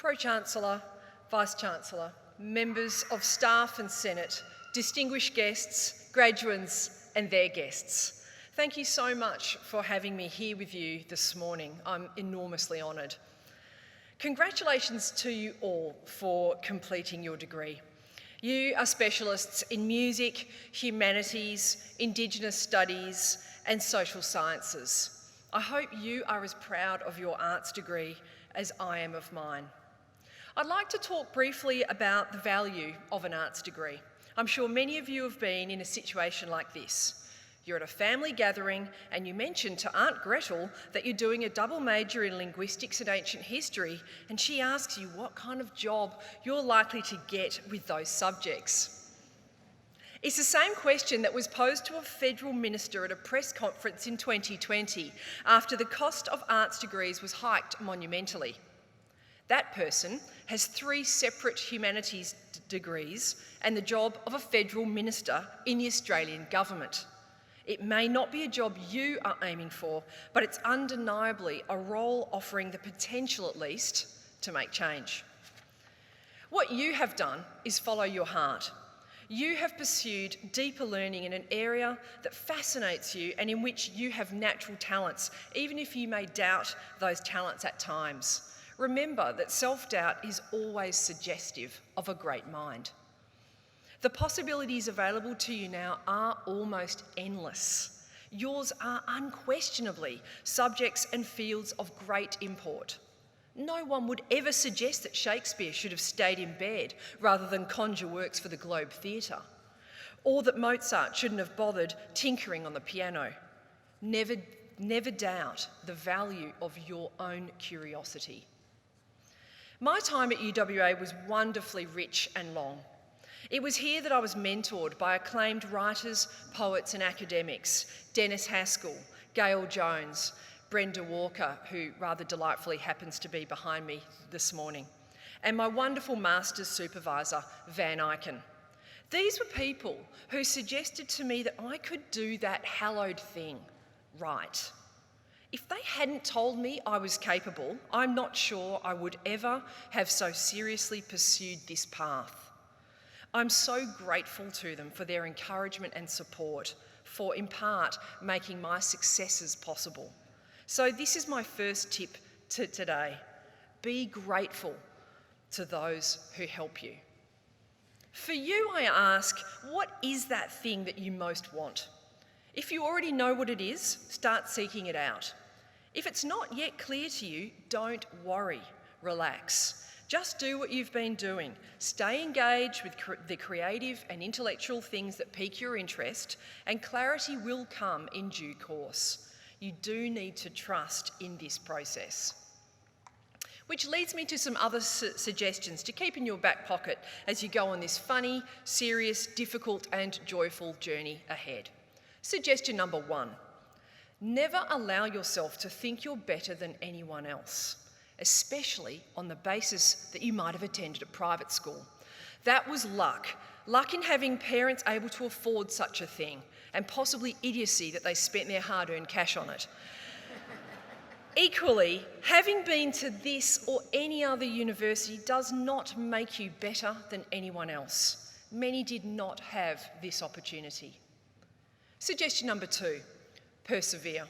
Pro-Chancellor, Vice-Chancellor, members of staff and Senate, distinguished guests, graduates and their guests. Thank you so much for having me here with you this morning. I'm enormously honoured. Congratulations to you all for completing your degree. You are specialists in music, humanities, Indigenous studies and social sciences. I hope you are as proud of your arts degree as I am of mine. I'd like to talk briefly about the value of an arts degree. I'm sure many of you have been in a situation like this. You're at a family gathering and you mention to Aunt Gretel that you're doing a double major in linguistics and ancient history, and she asks you what kind of job you're likely to get with those subjects. It's the same question that was posed to a federal minister at a press conference in 2020 after the cost of arts degrees was hiked monumentally. That person has 3 separate humanities degrees and the job of a federal minister in the Australian government. It may not be a job you are aiming for, but it's undeniably a role offering the potential, at least, to make change. What you have done is follow your heart. You have pursued deeper learning in an area that fascinates you and in which you have natural talents, even if you may doubt those talents at times. Remember that self-doubt is always suggestive of a great mind. The possibilities available to you now are almost endless. Yours are unquestionably subjects and fields of great import. No one would ever suggest that Shakespeare should have stayed in bed rather than conjure works for the Globe Theatre, or that Mozart shouldn't have bothered tinkering on the piano. Never doubt the value of your own curiosity. My time at UWA was wonderfully rich and long. It was here that I was mentored by acclaimed writers, poets and academics, Dennis Haskell, Gail Jones, Brenda Walker, who rather delightfully happens to be behind me this morning, and my wonderful master's supervisor, Van Eycken. These were people who suggested to me that I could do that hallowed thing, write. If they hadn't told me I was capable, I'm not sure I would ever have so seriously pursued this path. I'm so grateful to them for their encouragement and support, for in part making my successes possible. So this is my first tip today. Be grateful to those who help you. For you, I ask, what is that thing that you most want? If you already know what it is, start seeking it out. If it's not yet clear to you, don't worry, relax. Just do what you've been doing. Stay engaged with the creative and intellectual things that pique your interest, and clarity will come in due course. You do need to trust in this process. Which leads me to some other suggestions to keep in your back pocket as you go on this funny, serious, difficult and joyful journey ahead. Suggestion number 1. Never allow yourself to think you're better than anyone else, especially on the basis that you might have attended a private school. That was luck in having parents able to afford such a thing, and possibly idiocy that they spent their hard-earned cash on it. Equally, having been to this or any other university does not make you better than anyone else. Many did not have this opportunity. Suggestion number 2, persevere.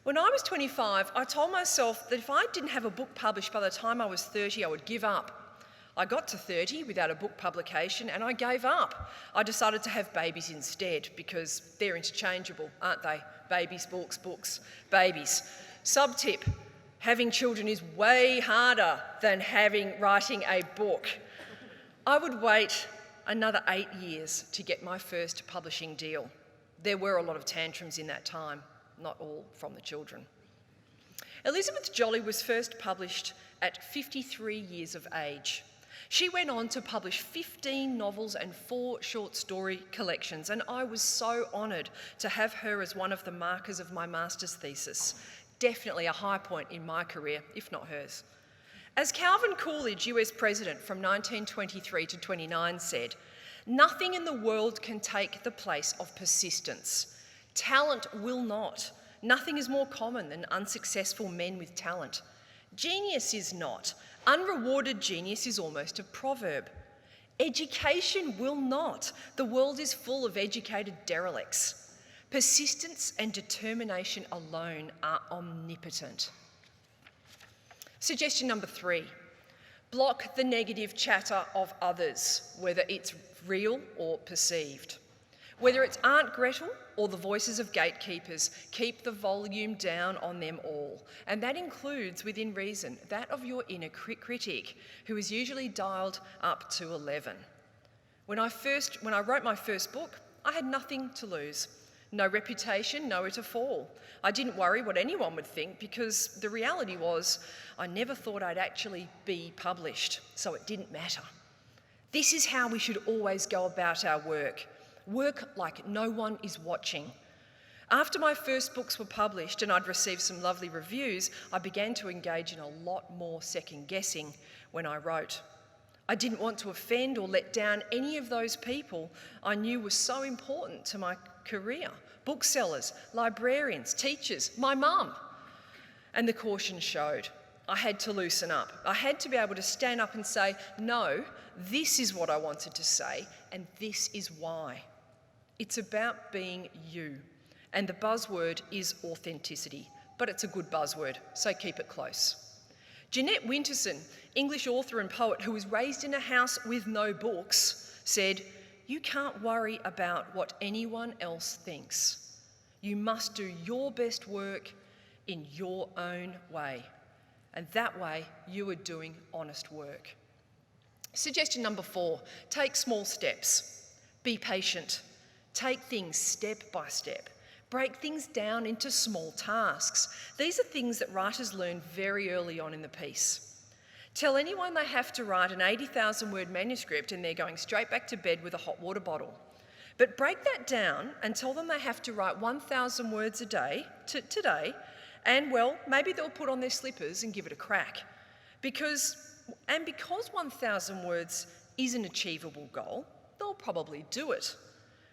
When I was 25, I told myself that if I didn't have a book published by the time I was 30, I would give up. I got to 30 without a book publication and I gave up. I decided to have babies instead because they're interchangeable, aren't they? Babies, books, babies. Sub-tip, having children is way harder than writing a book. I would wait another 8 years to get my first publishing deal. There were a lot of tantrums in that time, not all from the children. Elizabeth Joly was first published at 53 years of age. She went on to publish 15 novels and 4 short story collections, and I was so honoured to have her as one of the markers of my master's thesis. Definitely a high point in my career, if not hers. As Calvin Coolidge, US President from 1923 to 29 said, "Nothing in the world can take the place of persistence. Talent will not. Nothing is more common than unsuccessful men with talent. Genius is not. Unrewarded genius is almost a proverb. Education will not. The world is full of educated derelicts. Persistence and determination alone are omnipotent. Suggestion number 3, block the negative chatter of others, whether it's real or perceived. Whether it's Aunt Gretel or the voices of gatekeepers, keep the volume down on them all. And that includes, within reason, that of your inner critic, who is usually dialed up to 11. When I wrote my first book, I had nothing to lose. No reputation, nowhere to fall. I didn't worry what anyone would think because the reality was I never thought I'd actually be published, so it didn't matter. This is how we should always go about our work. Work like no one is watching. After my first books were published and I'd received some lovely reviews, I began to engage in a lot more second guessing when I wrote. I didn't want to offend or let down any of those people I knew were so important to my career. Booksellers, librarians, teachers, my mum. And the caution showed. I had to loosen up. I had to be able to stand up and say, no, this is what I wanted to say, and this is why. It's about being you. And the buzzword is authenticity, but it's a good buzzword, so keep it close. Jeanette Winterson, English author and poet who was raised in a house with no books, said, "You can't worry about what anyone else thinks. You must do your best work in your own way. And that way, you are doing honest work." Suggestion number 4, take small steps. Be patient. Take things step by step. Break things down into small tasks. These are things that writers learn very early on in the piece. Tell anyone they have to write an 80,000-word manuscript and they're going straight back to bed with a hot water bottle. But break that down and tell them they have to write 1,000 words a day today, and well, maybe they'll put on their slippers and give it a crack. Because 1,000 words is an achievable goal, they'll probably do it.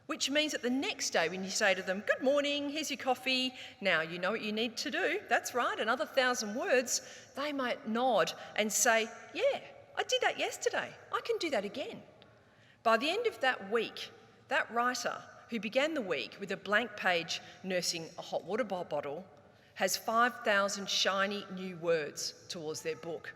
Which means that the next day when you say to them, "Good morning, here's your coffee, now you know what you need to do, that's right, another 1,000 words," they might nod and say, "Yeah, I did that yesterday, I can do that again." By the end of that week, that writer who began the week with a blank page nursing a hot water bottle has 5,000 shiny new words towards their book.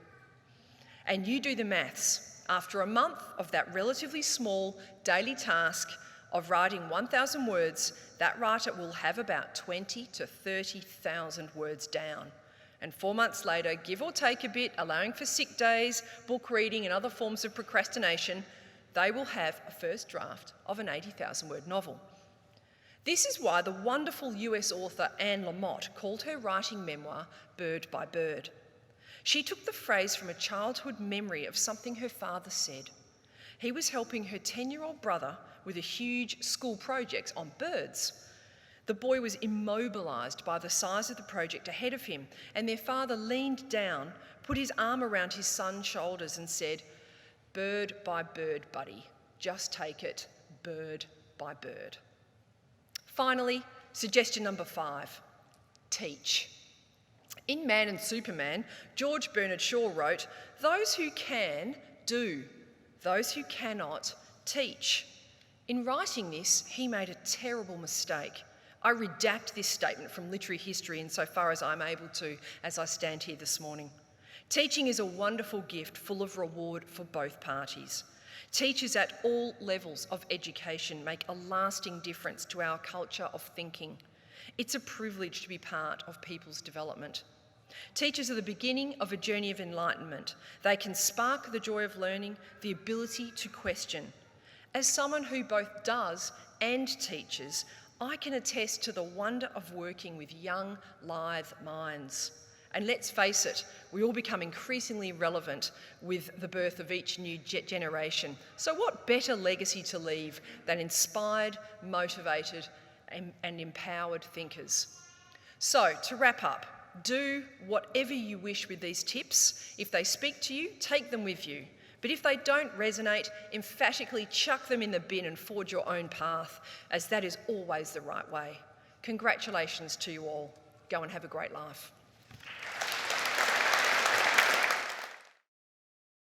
And you do the maths. After a month of that relatively small daily task of writing 1,000 words, that writer will have about 20 to 30,000 words down. And 4 months later, give or take a bit, allowing for sick days, book reading and other forms of procrastination, they will have a first draft of an 80,000-word novel. This is why the wonderful US author Anne Lamott called her writing memoir Bird by Bird. She took the phrase from a childhood memory of something her father said. He was helping her 10-year-old brother with a huge school project on birds. The boy was immobilised by the size of the project ahead of him, and their father leaned down, put his arm around his son's shoulders and said, "Bird by bird, buddy, just take it bird by bird." Finally, suggestion number 5, teach. In Man and Superman, George Bernard Shaw wrote, "Those who can, do. Those who cannot, teach." In writing this, he made a terrible mistake. I redact this statement from literary history insofar as I'm able to as I stand here this morning. Teaching is a wonderful gift full of reward for both parties. Teachers at all levels of education make a lasting difference to our culture of thinking. It's a privilege to be part of people's development. Teachers are the beginning of a journey of enlightenment. They can spark the joy of learning, the ability to question. As someone who both does and teaches, I can attest to the wonder of working with young, lithe minds. And let's face it, we all become increasingly relevant with the birth of each new generation. So what better legacy to leave than inspired, motivated, and empowered thinkers? So, to wrap up, do whatever you wish with these tips. If they speak to you, take them with you. But if they don't resonate, emphatically chuck them in the bin and forge your own path, as that is always the right way. Congratulations to you all. Go and have a great life.